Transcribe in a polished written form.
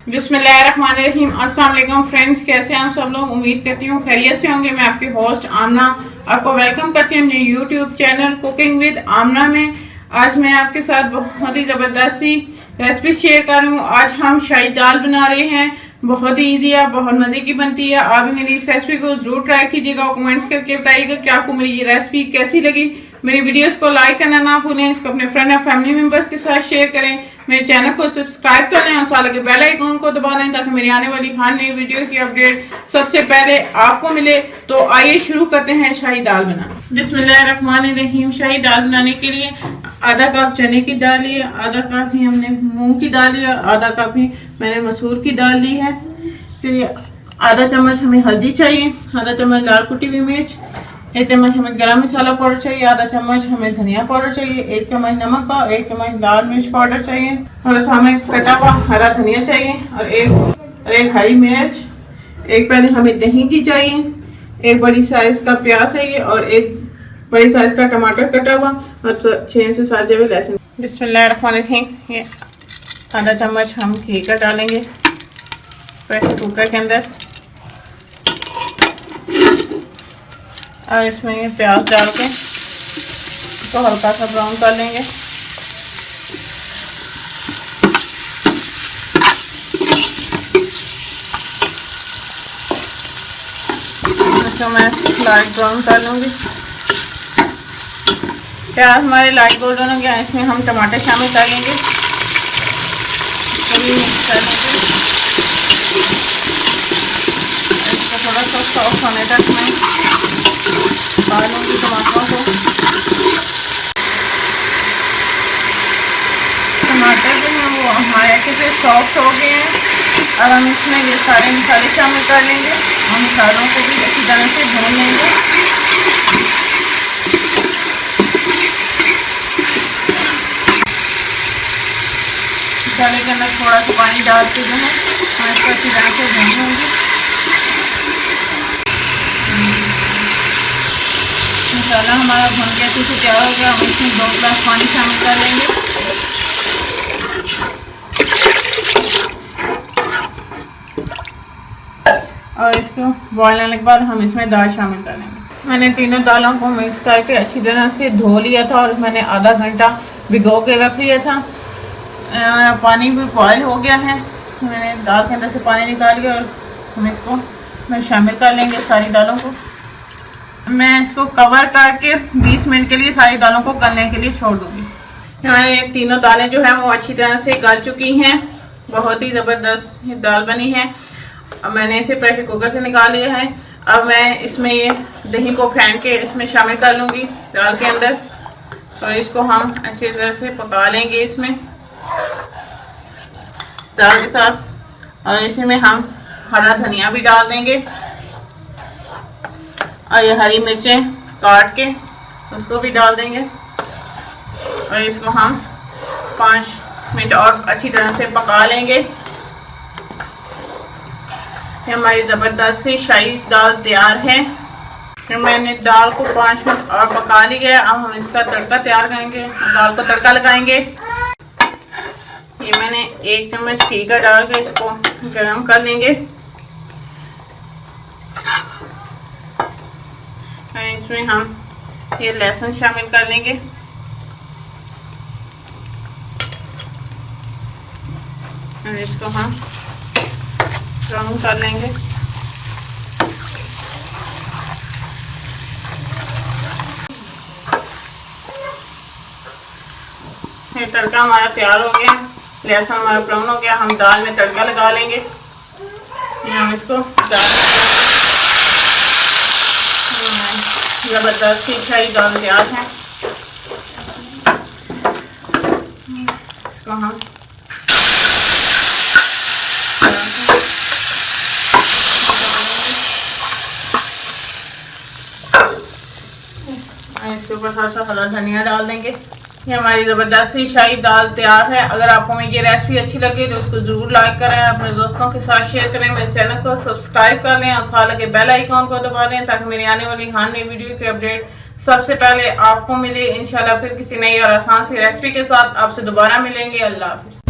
बिस्मिल्लाहिर्रहमानिर्रहीम। अस्सलाम वालेकुम फ्रेंड्स, कैसे हैं आप सब लोग? उम्मीद करती हूँ खैरियत से होंगे। मैं आपकी होस्ट आमना आपको वेलकम करती हूँ अपने यूट्यूब चैनल कुकिंग विद आमना में। आज मैं आपके साथ बहुत ही ज़बरदस्त सी रेसिपी शेयर कर रही हूँ। आज हम शाही दाल बना रहे हैं। बहुत ही ईजी है, बहुत मज़े की बनती है। आप भी मेरी इस रेसिपी को जरूर ट्राई कीजिएगा और कमेंट्स करके बताइएगा कि आपको मेरी ये रेसिपी कैसी लगी। मेरी वीडियोस को लाइक करना ना भूलें, इसको अपने फ्रेंड और फैमिली मेंबर्स के साथ शेयर करें। मेरे चैनल को सब्सक्राइब कर लें और साथ लगे बेल आइकन को दबा दें ताकि मेरी आने वाली हर नई वीडियो की अपडेट सबसे पहले आपको मिले। तो आइए शुरू करते हैं शाही दाल बनाना। बिस्मिल्लाहिर्रहमानिर्रहीम। शाही दाल बनाने के लिए आधा कप चने की दाल ली है, आधा कप ही हमने मूंग की दाल ली है, आधा कप ही मैंने मसूर की दाल ली है। फिर आधा चम्मच हमें हल्दी चाहिए, आधा चम्मच लाल कुटी हुई मिर्च, 1 चम्मच हमें गरम मसाला पाउडर चाहिए, आधा चम्मच हमें धनिया पाउडर चाहिए, 1 चम्मच नमक का, 1 चम्मच लाल मिर्च पाउडर चाहिए, थोड़ा सा हमें कटा हुआ हरा धनिया चाहिए और एक हरी मिर्च, एक पैन हमें दही की चाहिए, एक बड़ी साइज का प्याज चाहिए और एक बड़ी साइज का टमाटर कटा हुआ और 6 से 7 जवे लहसुन। बिस्मिल्लाहिर्रहमानिर्रहीम। ये आधा चम्मच हम घी का डालेंगे प्रेशर कुकर के अंदर और इसमें ये प्याज डाल के इसको हल्का सा ब्राउन कर लेंगे। इसको मैं लाइट ब्राउन कर लूँगी। प्याज हमारे लाइट गोल्डन हो गया, इसमें हम टमाटर शामिल करेंगे, इसको भी मिक्स कर लेंगे। इसको थोड़ा सा सॉफ्ट होने तक मैं पका लूँगी टमाटरों को। टमाटर जो हैं वो हमारे अच्छे से सॉफ्ट हो गए हैं। अब हम इसमें ये सारे मसाले शामिल कर लेंगे और मसालों को भी अच्छी तरह से भून लेंगे। मसाले के अंदर थोड़ा सा पानी डाल के जो है मैं इसको अच्छी तरह से भून लूँगी। मसाला हमारा भून के अच्छे से तैयार हो गया। हम इसमें 2 गिलास पानी शामिल कर लेंगे। और इसको बॉयल आने के बाद हम इसमें दाल शामिल कर लेंगे। मैंने तीनों दालों को मिक्स करके अच्छी तरह से धो लिया था और मैंने आधा घंटा भिगो के रख लिया था। पानी भी बॉयल हो गया है, मैंने दाल के अंदर से पानी निकाल लिया और हम इसको मैं शामिल कर लेंगे सारी दालों को। मैं इसको कवर करके 20 मिनट के लिए सारी दालों को गलने के लिए छोड़ दूँगी। हमारे तीनों दालें जो है वो अच्छी तरह से गल चुकी हैं। बहुत ही ज़बरदस्त दाल बनी है। अब मैंने इसे प्रेशर कुकर से निकाल लिया है। अब मैं इसमें ये दही को फेंट के इसमें शामिल कर लूँगी दाल के अंदर और इसको हम अच्छी तरह से पका लेंगे इसमें दाल के साथ। और इसमें हम हरा धनिया भी डाल देंगे और ये हरी मिर्चें काट के उसको भी डाल देंगे और इसको हम 5 मिनट और अच्छी तरह से पका लेंगे। ये हमारी ज़बरदस्त सी शाही दाल तैयार है। मैंने दाल को 5 मिनट और पका लिया है। अब हम इसका तड़का तैयार करेंगे, दाल को तड़का लगाएंगे। ये मैंने 1 चम्मच घी का डाल के इसको गरम कर लेंगे। इसमें हम ये लहसुन शामिल कर लेंगे और इसको हम ब्राउन कर लेंगे। ये तड़का हमारा तैयार हो गया, लहसुन हमारा ब्राउन हो गया। हम दाल में तड़का लगा लेंगे। हम इसको ज़बरदस्त सी शाही दाल तैयार है। इसको हम इसके ऊपर थोड़ा सा हरा धनिया डाल देंगे। ये हमारी ज़बरदस्त सी शाही दाल तैयार है। अगर आपको मेरी ये रेसिपी अच्छी लगे तो इसको ज़रूर लाइक करें, अपने दोस्तों के साथ शेयर करें, मेरे चैनल को सब्सक्राइब कर लें और साथ लगे बेल आइकन को दबा दें ताकि मेरी आने वाली हर नई वीडियो की अपडेट सबसे पहले आपको मिले। इंशाल्लाह फिर किसी नई और आसान सी रेसिपी के साथ आपसे दोबारा मिलेंगे। अल्लाह हाफिज।